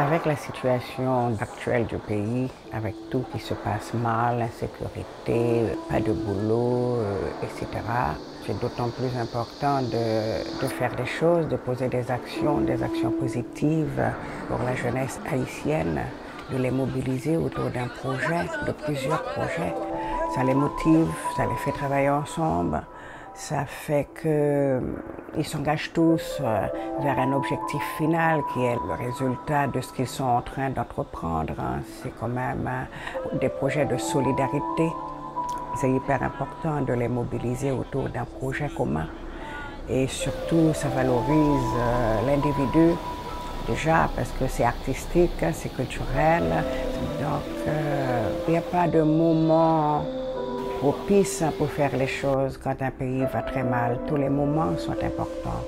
Avec la situation actuelle du pays, avec tout qui se passe mal, l'insécurité, pas de boulot, etc., c'est d'autant plus important de faire des choses, de poser des actions positives pour la jeunesse haïtienne, de les mobiliser autour d'un projet, de plusieurs projets. Ça les motive, ça les fait travailler ensemble. Ça fait qu'ils s'engagent tous vers un objectif final qui est le résultat de ce qu'ils sont en train d'entreprendre. C'est quand même des projets de solidarité. C'est hyper important de les mobiliser autour d'un projet commun. Et surtout, ça valorise l'individu, déjà parce que c'est artistique, c'est culturel. Donc, il n'y a pas de moment propice pour faire les choses quand un pays va très mal. Tous les moments sont importants.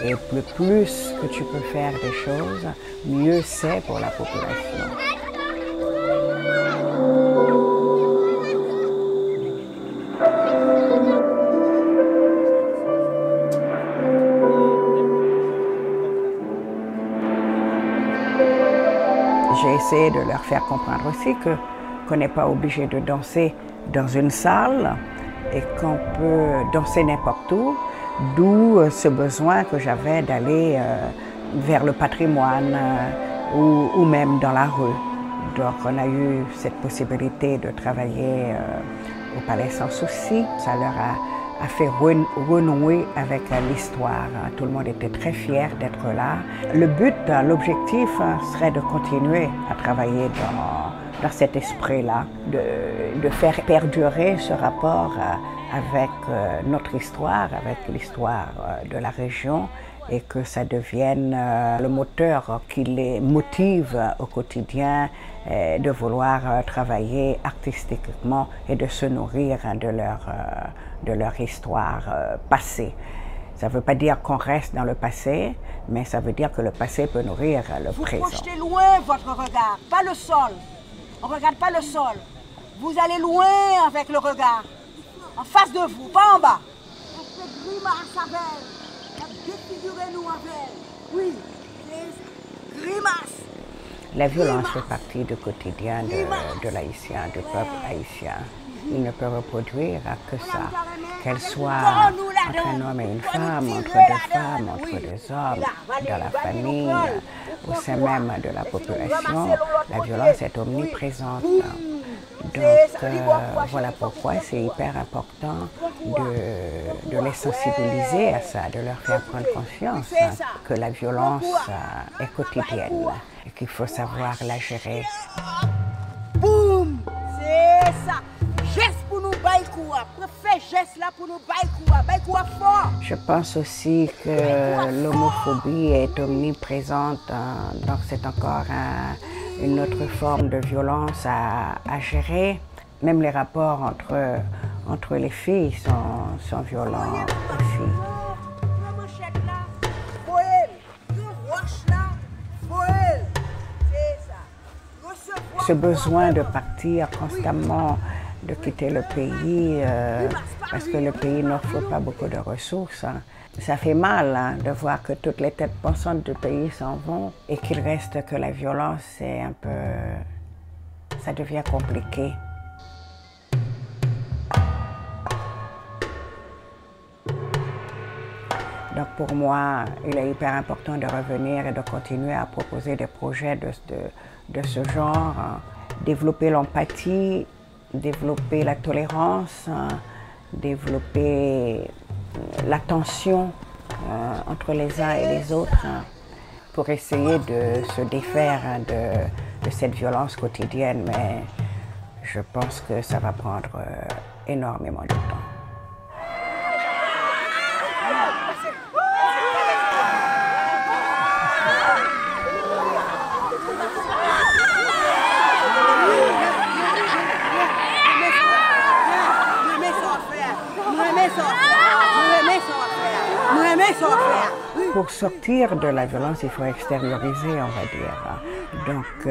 Et le plus que tu peux faire des choses, mieux c'est pour la population. J'ai essayé de leur faire comprendre aussi qu'on n'est pas obligé de danser dans une salle et qu'on peut danser n'importe où, d'où ce besoin que j'avais d'aller vers le patrimoine ou même dans la rue. Donc on a eu cette possibilité de travailler au Palais Sans Souci. Ça leur a fait renouer avec l'histoire. Tout le monde était très fier d'être là. Le but, l'objectif serait de continuer à travailler dans cet esprit-là, de faire perdurer ce rapport avec notre histoire, avec l'histoire de la région, et que ça devienne le moteur qui les motive au quotidien de vouloir travailler artistiquement et de se nourrir de leur histoire passée. Ça ne veut pas dire qu'on reste dans le passé, mais ça veut dire que le passé peut nourrir le présent. Vous projetez loin votre regard, pas le sol. On ne regarde pas le sol. Vous allez loin avec le regard. En face de vous, pas en bas. On fait grimace avec elle. Défigurez-nous avec elle. Oui, grimace. La violence fait partie du quotidien de l'haïtien, du peuple haïtien. Il ne peut reproduire que ça. Qu'elle soit entre un homme et une femme, entre deux femmes, entre deux hommes, dans la famille, au sein même de la population, la violence est omniprésente. Donc voilà pourquoi c'est hyper important de les sensibiliser à ça, de leur faire prendre conscience que la violence est quotidienne et qu'il faut savoir la gérer. Boum! C'est ça! Geste pour nous baïkoua, fais geste là pour nous baïkoua fort. Je pense aussi que l'homophobie est omniprésente, donc c'est encore une autre forme de violence à gérer. Même les rapports entre les filles sont violents aussi. Ce besoin de partir constamment, de quitter le pays, parce que le pays n'offre pas beaucoup de ressources. Ça fait mal de voir que toutes les têtes pensantes du pays s'en vont et qu'il reste que la violence, c'est un peu... ça devient compliqué. Donc pour moi, il est hyper important de revenir et de continuer à proposer des projets de ce genre, développer l'empathie, développer la tolérance, développer l'attention entre les uns et les autres pour essayer de se défaire de cette violence quotidienne. Mais je pense que ça va prendre énormément de temps. Pour sortir de la violence, il faut extérioriser, on va dire. Donc,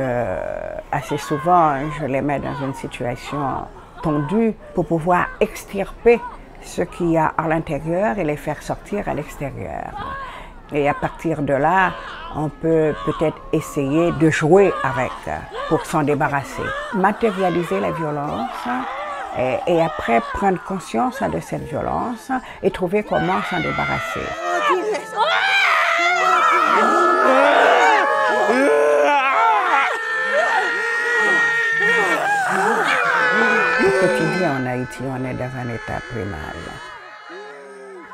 assez souvent, je les mets dans une situation tendue pour pouvoir extirper ce qu'il y a à l'intérieur et les faire sortir à l'extérieur. Et à partir de là, on peut peut-être essayer de jouer avec pour s'en débarrasser. Matérialiser la violence et après prendre conscience de cette violence et trouver comment s'en débarrasser. Au quotidien en Haïti, on est dans un état primal.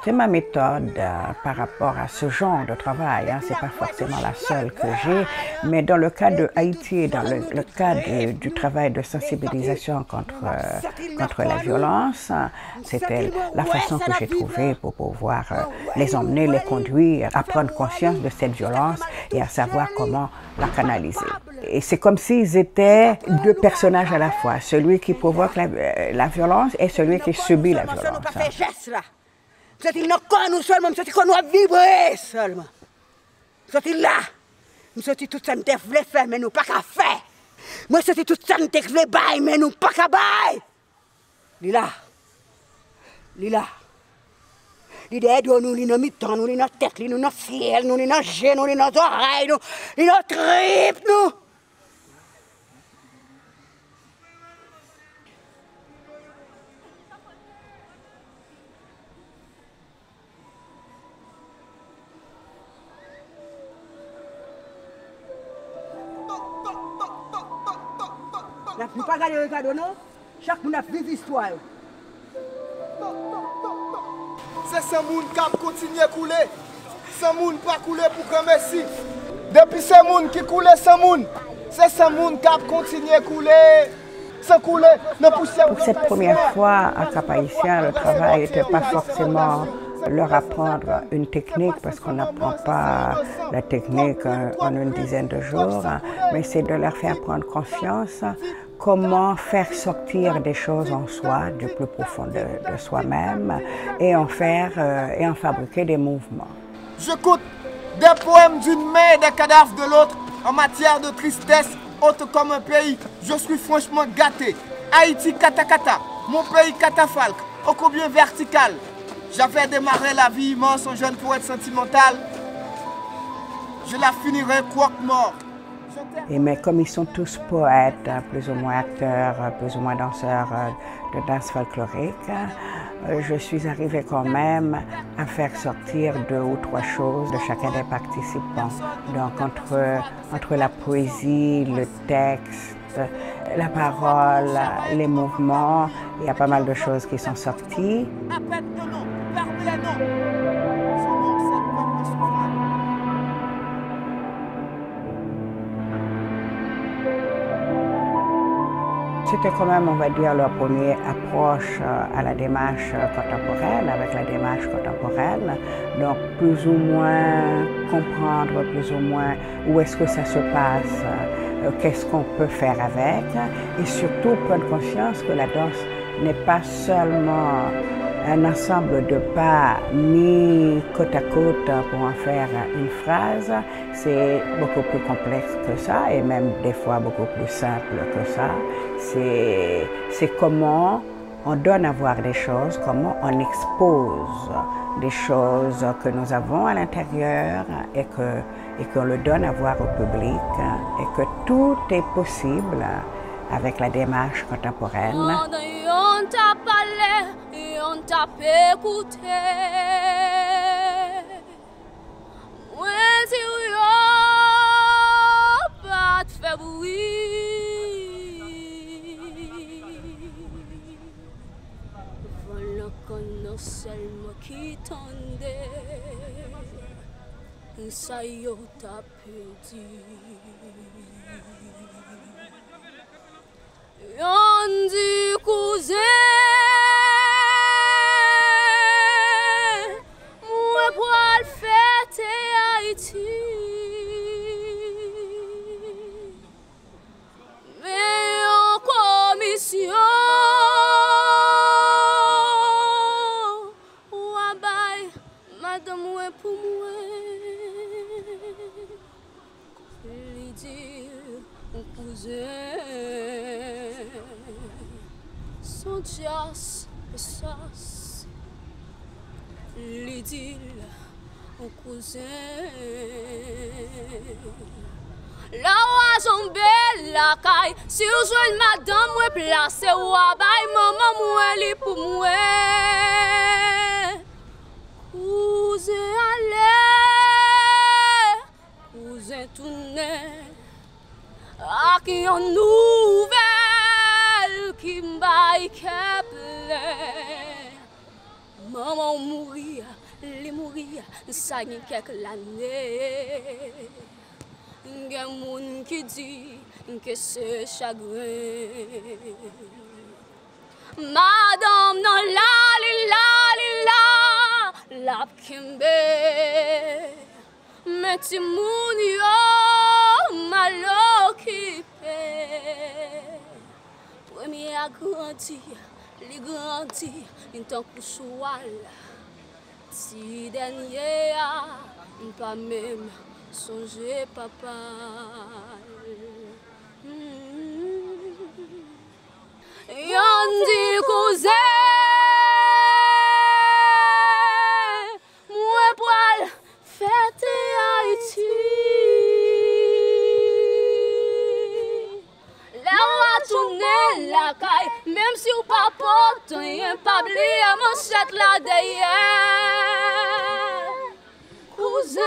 C'est ma méthode par rapport à ce genre de travail. Hein. Ce n'est pas forcément la seule que j'ai, mais dans le cas de Haïti et dans le cas du travail de sensibilisation contre la violence, c'était la façon que j'ai trouvée pour pouvoir les emmener, les conduire, à prendre conscience de cette violence et à savoir comment la canaliser. Et c'est comme s'ils étaient deux personnages à la fois, celui qui provoque la violence et celui qui subit la violence. Vous êtes là, nous seulement, vous êtes qu'on doit vibrer seulement. Vous êtes là. Nous sommes tout ça, nous voulons faire, mais nous pas qu'à faire. Moi, c'est tout ça, nous voulons bailler, mais nous pas qu'à bailler. Lila. Lila. L'idée de nous, nous mi-temps, nous, notre tête, nous, notre ciel, nous, notre jeu, nous, notre oreille, nous, notre tripes, nous. La plus pas garder le cadeau, non? Chaque monde a vécu l'histoire. C'est ce monde qui continue à couler. Ce monde pas couler pour que merci. Depuis ce monde qui coule, ce monde, c'est ce monde qui continue à couler. Sans couler, ne poussière. Pour cette première fois à Cap-Haïtien, le travail n'était pas forcément leur apprendre une technique, parce qu'on n'apprend pas la technique en une dizaine de jours, mais c'est de leur faire prendre conscience comment faire sortir des choses en soi, du plus profond de soi-même, et en fabriquer des mouvements. J'écoute des poèmes d'une main et des cadavres de l'autre en matière de tristesse, haute comme un pays. Je suis franchement gâté. Haïti katakata, mon pays catafalque, ô combien vertical. J'avais démarré la vie immense en jeune poète sentimental. Je la finirai croque-mort. Mais comme ils sont tous poètes, plus ou moins acteurs, plus ou moins danseurs de danse folklorique, je suis arrivée quand même à faire sortir 2 ou 3 choses de chacun des participants. Donc entre la poésie, le texte, la parole, les mouvements, il y a pas mal de choses qui sont sorties. C'était quand même, on va dire, leur première approche à la démarche contemporaine, avec la démarche contemporaine. Donc, plus ou moins comprendre, plus ou moins où est-ce que ça se passe, qu'est-ce qu'on peut faire avec, et surtout prendre conscience que la danse n'est pas seulement un ensemble de pas mis côte à côte pour en faire une phrase. C'est beaucoup plus complexe que ça et même des fois beaucoup plus simple que ça. C'est comment on donne à voir des choses, comment on expose des choses que nous avons à l'intérieur et qu'on le donne à voir au public et que tout est possible avec la démarche contemporaine. On t'a parlé et on t'a écouté. Ouais, si on pas te faire bruit. Voilà qu'on a seulement qui tendait. Ça y est, t'as perdu. Yon du cousin, moi pour le fêter Haïti, mais en commission, ouabay, madame ouais pour moi, lui dire mon cousin. Son jas et sas, l'idylle cousin. La raison belle la caille, si vous jouez madame, moi place ou abaye, maman moi li pour moi. Cousin allez, cousin tourner, à qui en nouvelle qui m'baille qu'appelé. Maman mourir, li mourir, ça y quelques années. Gen moun qui dit que c'est chagrin. Madame non la kembe. Mais ti moun yo mal occupé. Premier a grandi, li grandi, in tant que choual. Si dernier a pas même songez papa. Yon dit cousin, moi poil fête Haïti. La tourner la caille, même si ou pas porte, rien pas oublié manchette là derrière. Cousin.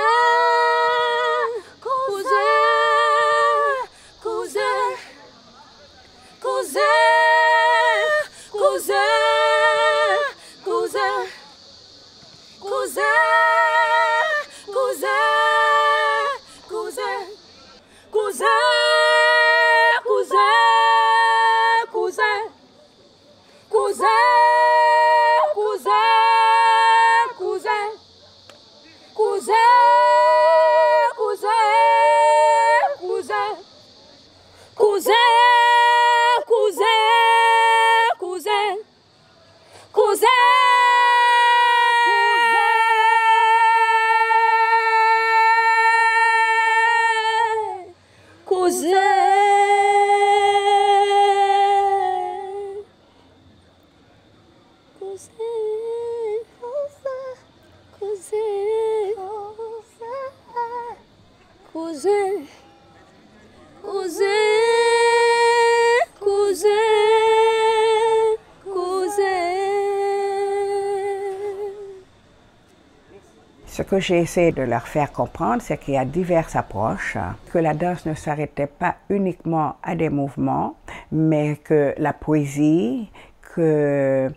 Ce que j'ai essayé de leur faire comprendre, c'est qu'il y a diverses approches, que la danse ne s'arrêtait pas uniquement à des mouvements, mais que la poésie, que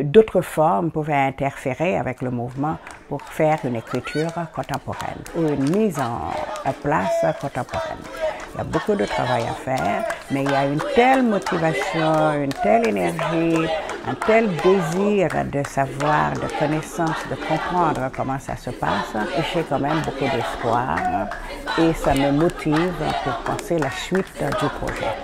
d'autres formes pouvaient interférer avec le mouvement pour faire une écriture contemporaine ou une mise en place contemporaine. Il y a beaucoup de travail à faire, mais il y a une telle motivation, une telle énergie, un tel désir de savoir, de connaissance, de comprendre comment ça se passe, et j'ai quand même beaucoup d'espoir et ça me motive pour penser la suite du projet.